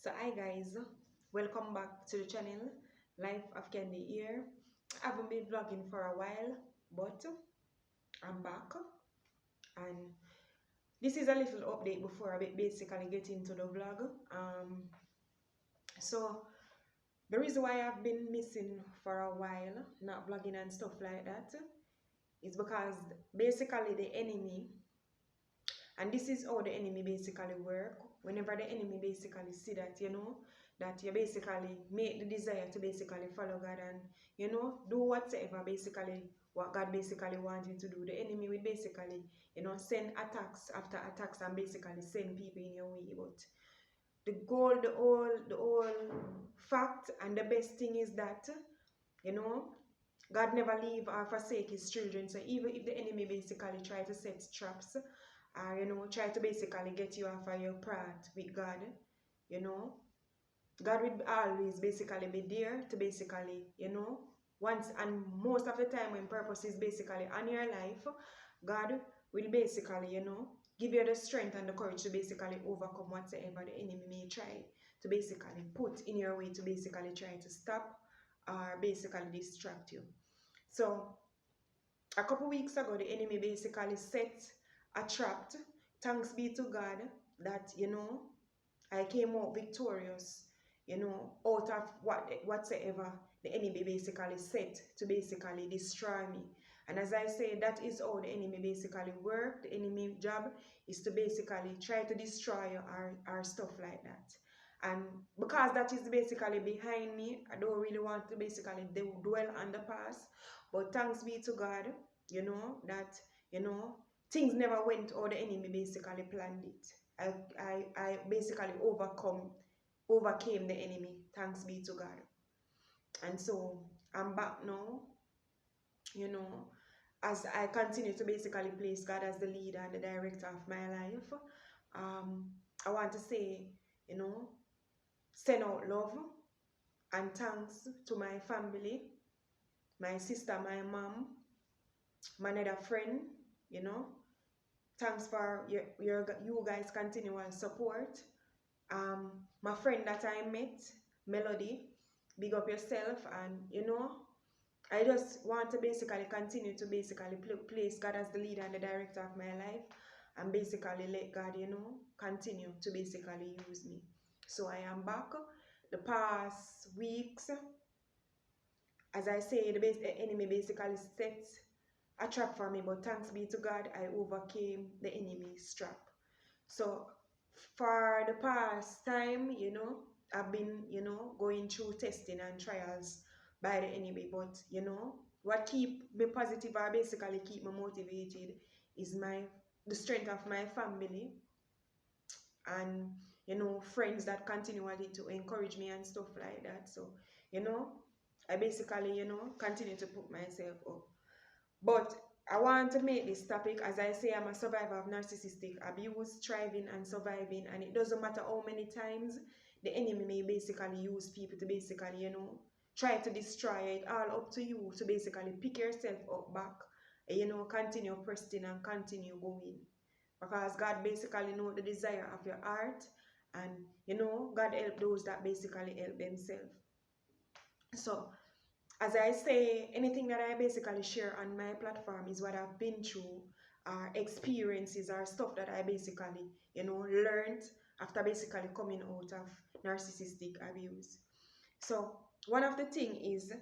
So hi guys, welcome back to the channel. Life of Candy here. I haven't been vlogging for a while, but I'm back, and this is a little update before I basically get into the vlog. So the reason why I've been missing for a while, not vlogging and stuff like that, is because basically the enemy, and this is how the enemy basically work. Whenever the enemy basically see that, that you basically make the desire to basically follow God and, do whatever basically what God basically wants you to do. The enemy will basically, send attacks after attacks and basically send people in your way. But the goal, the whole fact and the best thing is that, you know, God never leave or forsake his children. So even if the enemy basically try to set traps or try to basically get you off of your path with God, you know, God will always basically be there to basically, once and most of the time when purpose is basically on your life, God will basically, give you the strength and the courage to basically overcome whatever the enemy may try to basically put in your way to basically try to stop or basically distract you. So a couple weeks ago, the enemy basically set a trap. Thanks be to God that, I came out victorious, out of whatsoever the enemy basically set to basically destroy me. And as I say, that is how the enemy basically work. The enemy job is to basically try to destroy our stuff like that. And because that is basically behind me, I don't really want to basically dwell on the past. But thanks be to God, that, things never went how the enemy basically planned it. I basically overcame the enemy, thanks be to God. And so I'm back now, you know, as I continue to basically place God as the leader and the director of my life. I want to say, send out love and thanks to my family, my sister, my mom, my other friend, thanks for you guys continual support. My friend that I met, Melody, big up yourself. And I just want to basically continue to basically place God as the leader and the director of my life, and basically let God, continue to basically use me. So I am back. The past weeks, as I say, the enemy basically set a trap for me, but thanks be to God, I overcame the enemy's trap. So for the past time, I've been, going through testing and trials by the enemy, but what keep me positive or basically keep me motivated is the strength of my family and friends that continually to encourage me and stuff like that. So I basically continue to put myself up. But I want to make this topic, as I say, I'm a survivor of narcissistic abuse, thriving and surviving, and it doesn't matter how many times the enemy may basically use people to basically, try to destroy it. All up to you to basically pick yourself up back, and, continue pressing and continue going. Because God basically know the desire of your heart, and, God help those that basically help themselves. So as I say, anything that I basically share on my platform is what I've been through, experiences or stuff that I basically, learned after basically coming out of narcissistic abuse. So one of the thing is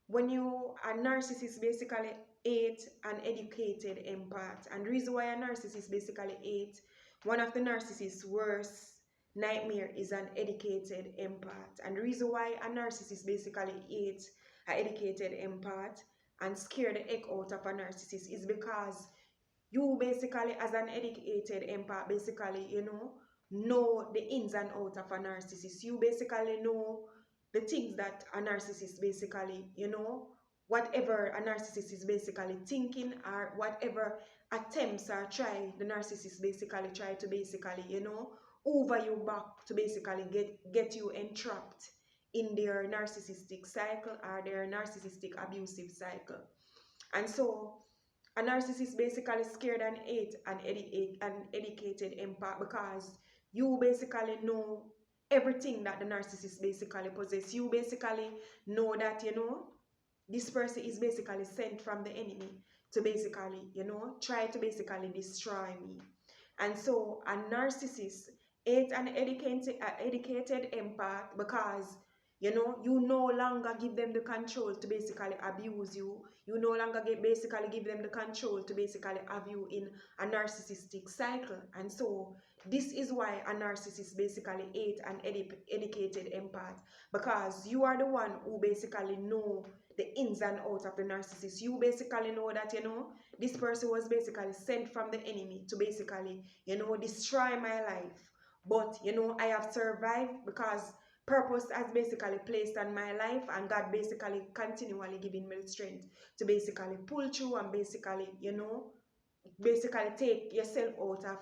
when you are narcissist basically hate an educated empath. And the reason why a narcissist basically hate, one of the narcissist's worst nightmare is an educated empath. And the reason why a narcissist basically hates an educated empath and scare the heck out of a narcissist is because you basically, as an educated empath, basically, know the ins and outs of a narcissist. You basically know the things that a narcissist basically, whatever a narcissist is basically thinking, or whatever attempts or try the narcissist basically try to basically, over your back to basically get you entrapped in their narcissistic cycle or their narcissistic abusive cycle. And so a narcissist basically scared and hate an educated empath because you basically know everything that the narcissist basically possess. You basically know that, you know, this person is basically sent from the enemy to basically, you know, try to basically destroy me. And so a narcissist is an educated empath because, you know, you no longer give them the control to basically abuse you. You no longer basically give them the control to basically have you in a narcissistic cycle. And so this is why a narcissist basically hate an educated empath, because you are the one who basically know the ins and outs of the narcissist. You basically know that, you know, this person was basically sent from the enemy to basically, you know, destroy my life. But, you know, I have survived because purpose has basically placed on my life, and God basically continually giving me the strength to basically pull through and basically, you know, basically take yourself out of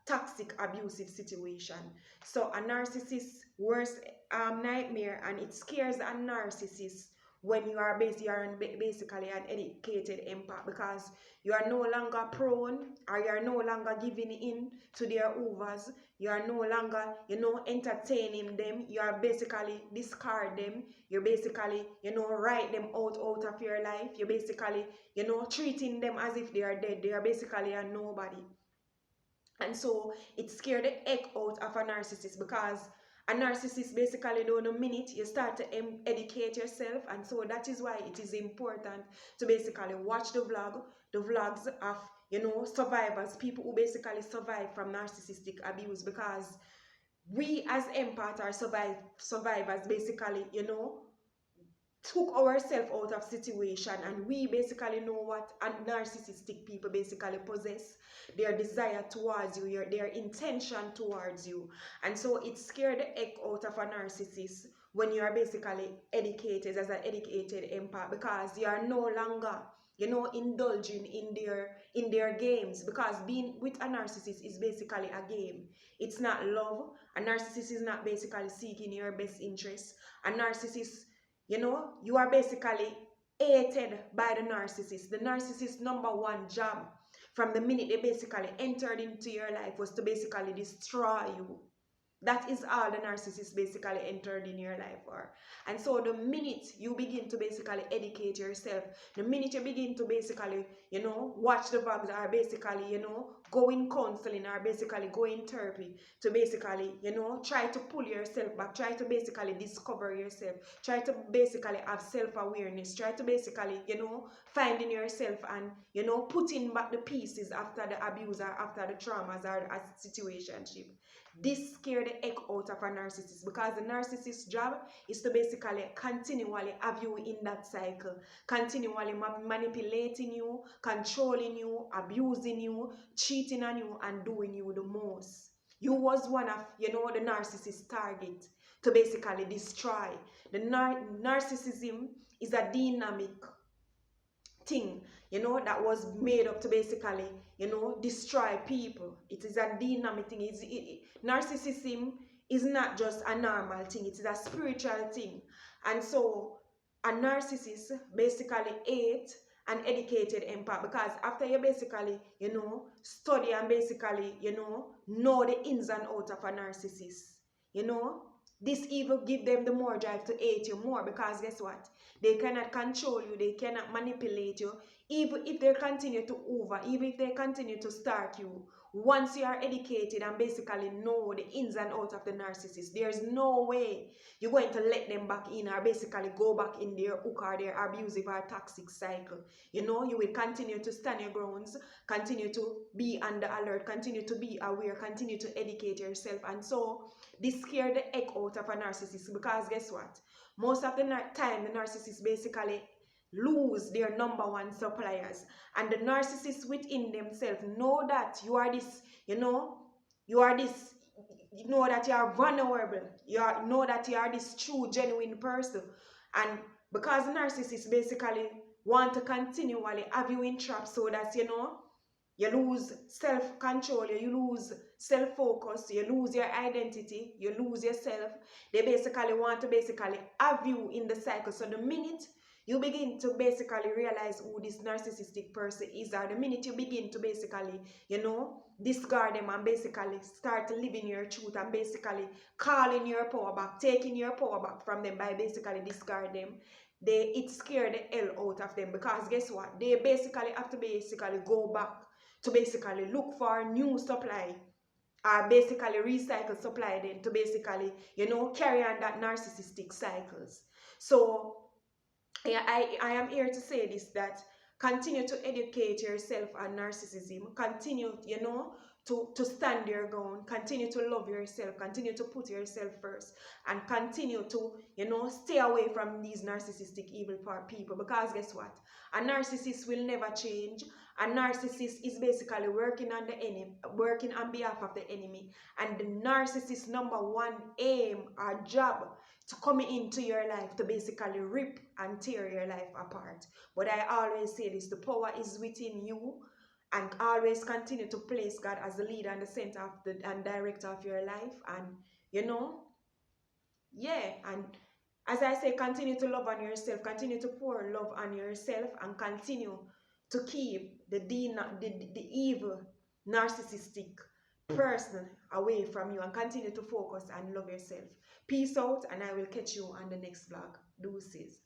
toxic abusive situation. So a narcissist worst nightmare, and it scares a narcissist when you are basically an educated empath, because you are no longer prone, or you are no longer giving in to their overs. You are no longer, you know, entertaining them. You are basically discard them. You're basically, you know, write them out of your life. You're basically, you know, treating them as if they are dead. They are basically a nobody. And so it scared the heck out of a narcissist, because a narcissist basically don't know minute you start to educate yourself. And so that is why it is important to basically watch the vlogs of, you know, survivors, people who basically survive from narcissistic abuse, because we as empaths are survivors basically, you know, took ourselves out of situation, and we basically know what narcissistic people basically possess, their desire towards you, their intention towards you. And so it scared the heck out of a narcissist when you are basically educated as an educated empath, because you are no longer, you know, indulging in their games, because being with a narcissist is basically a game. It's not love. A narcissist is not basically seeking your best interest. A narcissist, you know, you are basically hated by the narcissist. The narcissist's number one job from the minute they basically entered into your life was to basically destroy you. That is all the narcissist basically entered in your life for. And so the minute you begin to basically educate yourself, the minute you begin to basically, you know, watch the vlogs, or basically, you know, go in counseling, or basically go in therapy to basically, you know, try to pull yourself back, try to basically discover yourself, try to basically have self-awareness, try to basically, you know, finding yourself and, you know, putting back the pieces after the abuse or after the traumas or a situationship. This scared the heck out of a narcissist, because the narcissist's job is to basically continually have you in that cycle, continually manipulating you, controlling you, abusing you, cheating on you, and doing you the most. You was one of, you know, the narcissist target to basically destroy. The narcissism is a dynamic thing, you know, that was made up to basically, you know, destroy people. It is a dynamic thing. Narcissism is not just a normal thing, it is a spiritual thing. And so a narcissist basically hate an educated empath, because after you basically, you know, study and basically, you know the ins and outs of a narcissist, you know, this even give them the more drive to hate you more, because guess what? They cannot control you, they cannot manipulate you, even if they continue to even if they continue to stalk you. Once you are educated and basically know the ins and outs of the narcissist, there's no way you're going to let them back in, or basically go back in their hook or their abusive or toxic cycle. You know, you will continue to stand your grounds, continue to be on the alert, continue to be aware, continue to educate yourself. And so this scare the heck out of a narcissist, because guess what? Most of the time, the narcissists basically lose their number one suppliers. And the narcissists within themselves know that you are this, you know, you are this, you know that you are vulnerable. Know that you are this true, genuine person. And because the narcissists basically want to continually have you in traps, so that, you know, you lose self-control, you lose self-focus, you lose your identity, you lose yourself. They basically want to basically have you in the cycle. So the minute you begin to basically realize who this narcissistic person is, or the minute you begin to basically, discard them and basically start living your truth and basically calling your power back, taking your power back from them by basically discard them, it scare the hell out of them, because guess what? They basically have to basically go back to basically look for new supply, or basically recycle supply then to basically, carry on that narcissistic cycles. So yeah, I am here to say this, that continue to educate yourself on narcissism. Continue, to stand your ground. Continue to love yourself. Continue to put yourself first. And continue to, stay away from these narcissistic evil people. Because guess what? A narcissist will never change. A narcissist is basically working on the enemy, working on behalf of the enemy. And the narcissist's number one aim or job to come into your life to basically rip and tear your life apart. But I always say this, the power is within you, and always continue to place God as the leader and the center of and director of your life. And yeah, and as I say, continue to love on yourself, continue to pour love on yourself, and continue to keep the evil narcissistic person away from you, and continue to focus and love yourself. Peace out, and I will catch you on the next vlog. Deuces.